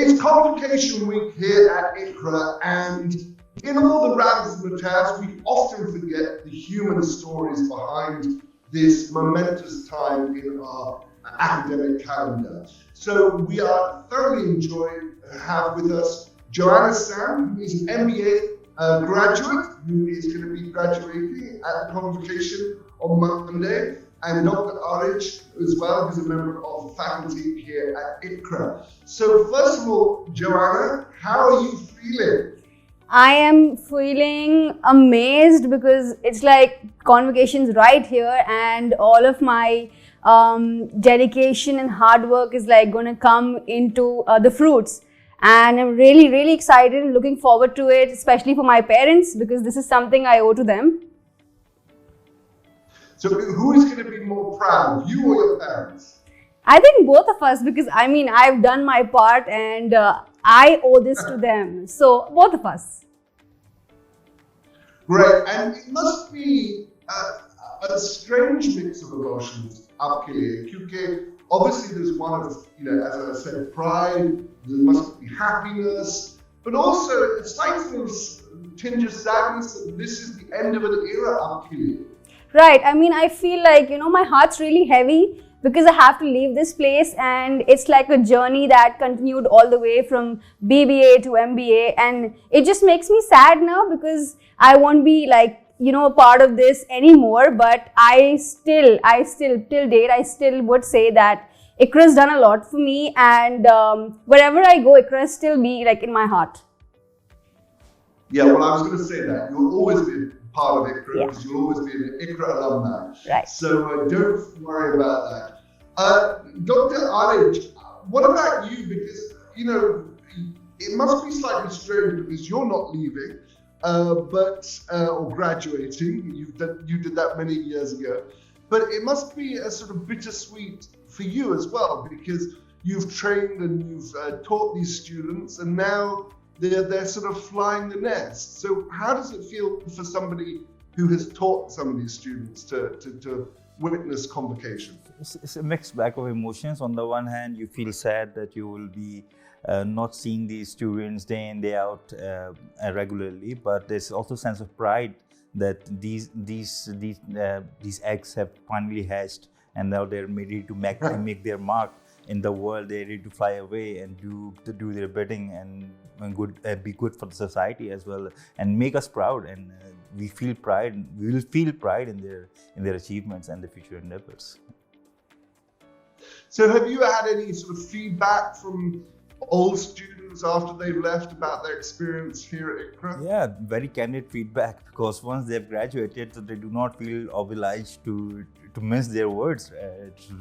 It's Convocation week here at Iqra, and in all the rants and the tears, we often forget the human stories behind this momentous time in our academic calendar. So we are thoroughly enjoying to have with us Joanna Sam, who is an MBA graduate, who is going to be graduating at the Convocation on Monday, and Dr. Arij as well, who's a member of the faculty here at Iqra. So first of all, Joanna, how are you feeling? I am feeling amazed because it's like Convocations right here, and all of my dedication and hard work is like going to come into the fruits. And I'm really excited and looking forward to it, especially for my parents, because this is something I owe to them. So who is going to be more proud, you or your parents? I think both of us, because I mean, I've done my part and I owe this to them. So both of us. Great, and it must be a strange mix of emotions आपके लिए, क्योंकि obviously there's one of, as I said, pride, there must be happiness, but also it's like this tinge of sadness that this is the end of an era आपके लिए. Right. I mean, I feel like, my heart's really heavy because I have to leave this place, and it's like a journey that continued all the way from BBA to MBA, and it just makes me sad now because I won't be like, a part of this anymore. But I still till date, I still would say that Iqra's done a lot for me, and wherever I go, Iqra still be like in my heart. Yeah, well, I was going to say that. You'll always be part of Iqra because you'll always be an Iqra alumni. Right. So don't worry about that. Dr. Arij, what about you? Because, it must be slightly strange because you're not leaving, or graduating. You did that many years ago. But it must be a sort of bittersweet for you as well, because you've trained and you've taught these students, and now they're sort of flying the nest. So how does it feel for somebody who has taught some of these students to witness Convocation? It's a mixed bag of emotions. On the one hand, you feel sad that you will be not seeing these students day in, day out regularly, but there's also a sense of pride that these eggs have finally hatched, and now they're ready to make their mark in the world. They're ready to fly away and do their bidding and be good for the society as well, and make us proud. And we feel pride. We will feel pride in their achievements and their future endeavors. So, have you had any sort of feedback from old students after they've left about their experience here at Iqra? Yeah, very candid feedback, because once they've graduated, so they do not feel obliged to miss their words,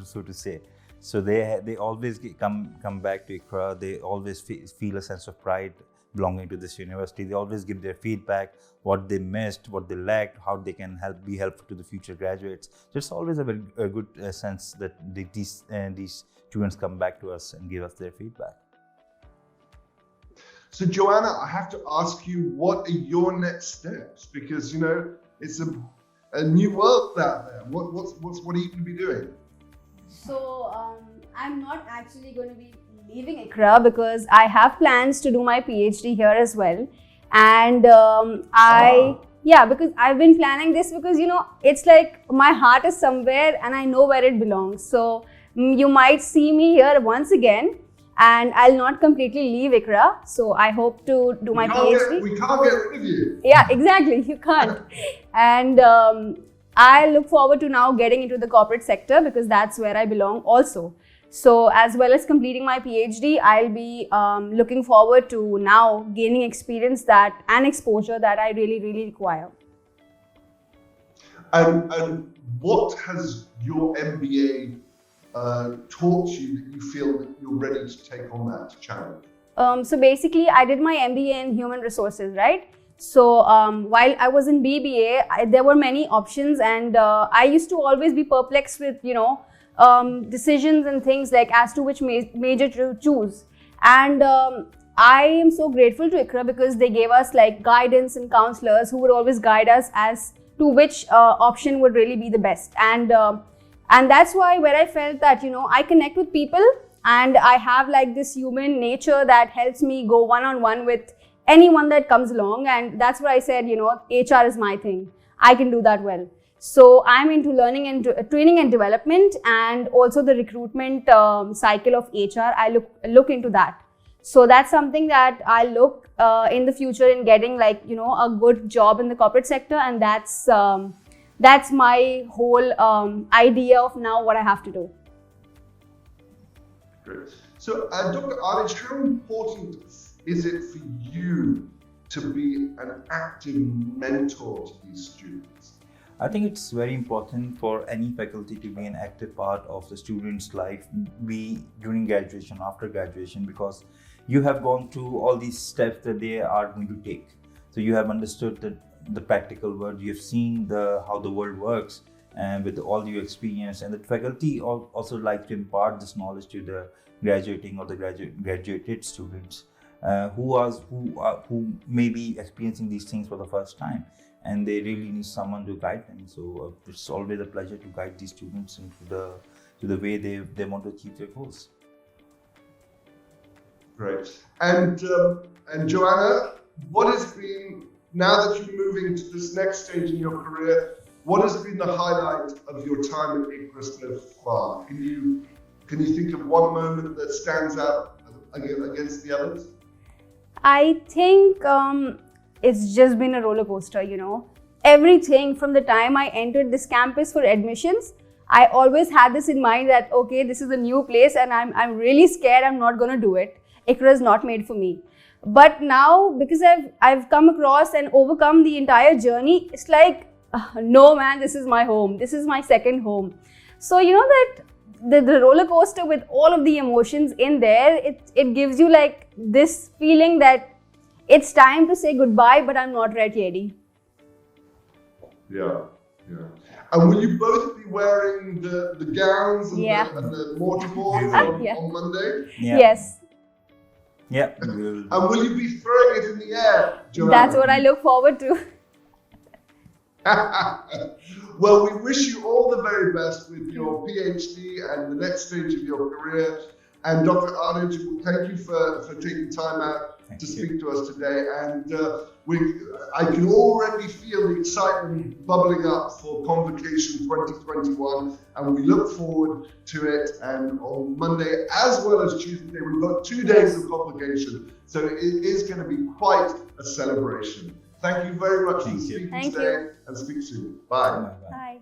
so to say. So they always come back to Iqra. They always feel a sense of pride belonging to this university. They always give their feedback, what they missed, what they lacked, how they can be helpful to the future graduates. So it's always a very good sense that these students come back to us and give us their feedback. So Joanna, I have to ask you, what are your next steps? Because it's a new world out there. What are you going to be doing? So I'm not actually going to be leaving Iqra because I have plans to do my PhD here as well, and because I've been planning this because it's like my heart is somewhere and I know where it belongs. So you might see me here once again, and I'll not completely leave Iqra. So I hope to do my PhD. We can't get rid of you. Yeah, exactly. You can't. And I look forward to now getting into the corporate sector because that's where I belong also. So as well as completing my PhD, I'll be looking forward to now gaining experience and exposure that I really require. And what has your MBA taught you that you feel that you're ready to take on that challenge? So basically, I did my MBA in human resources, right? So while I was in BBA, there were many options, and I used to always be perplexed with, decisions and things like as to which major to choose. And I am so grateful to Iqra because they gave us like guidance and counselors who would always guide us as to which option would really be the best. And that's why where I felt that, I connect with people and I have like this human nature that helps me go one-on-one with anyone that comes along, and that's what I said, HR is my thing. I can do that well. So I'm into learning and training and development, and also the recruitment cycle of HR. I look into that. So that's something that I look in the future in getting like, a good job in the corporate sector, and that's my whole idea of now what I have to do. Great. So, Dr. Alish, how important is it for you to be an active mentor to these students? I think it's very important for any faculty to be an active part of the student's life, be during graduation, after graduation, because you have gone through all these steps that they are going to take. So you have understood the practical world, you have seen how the world works, and with all your experience, and the faculty also like to impart this knowledge to the graduating or the graduated students who may be experiencing these things for the first time, and they really need someone to guide them. So it's always a pleasure to guide these students into the way they want to achieve their goals. Great. And Joanna, what has been, now that you're moving to this next stage in your career, what has been the highlight of your time at Iqra so far? Can you think of one moment that stands out against the others? I think it's just been a roller coaster, Everything from the time I entered this campus for admissions, I always had this in mind that, okay, this is a new place and I'm really scared I'm not going to do it. Iqra is not made for me. But now, because I've come across and overcome the entire journey, it's like, no man, this is my home. This is my second home. So, that the roller coaster with all of the emotions in there, it gives you like this feeling that it's time to say goodbye, but I'm not ready. Yeah. And will you both be wearing the gowns and the mortarboards on Monday? Yeah. Yes. Yeah. And will you be throwing it in the air, Joanna? That's what I look forward to. Well, we wish you all the very best with your PhD and the next stage of your career. And Dr. Arnage, thank you for taking time out to speak to us today. And I can already feel the excitement bubbling up for Convocation 2021, and we look forward to it. And on Monday as well as Tuesday, we've got 2 days of Convocation, so it is going to be quite a celebration. Thank you very much for speaking today, and speak soon. Bye. Bye.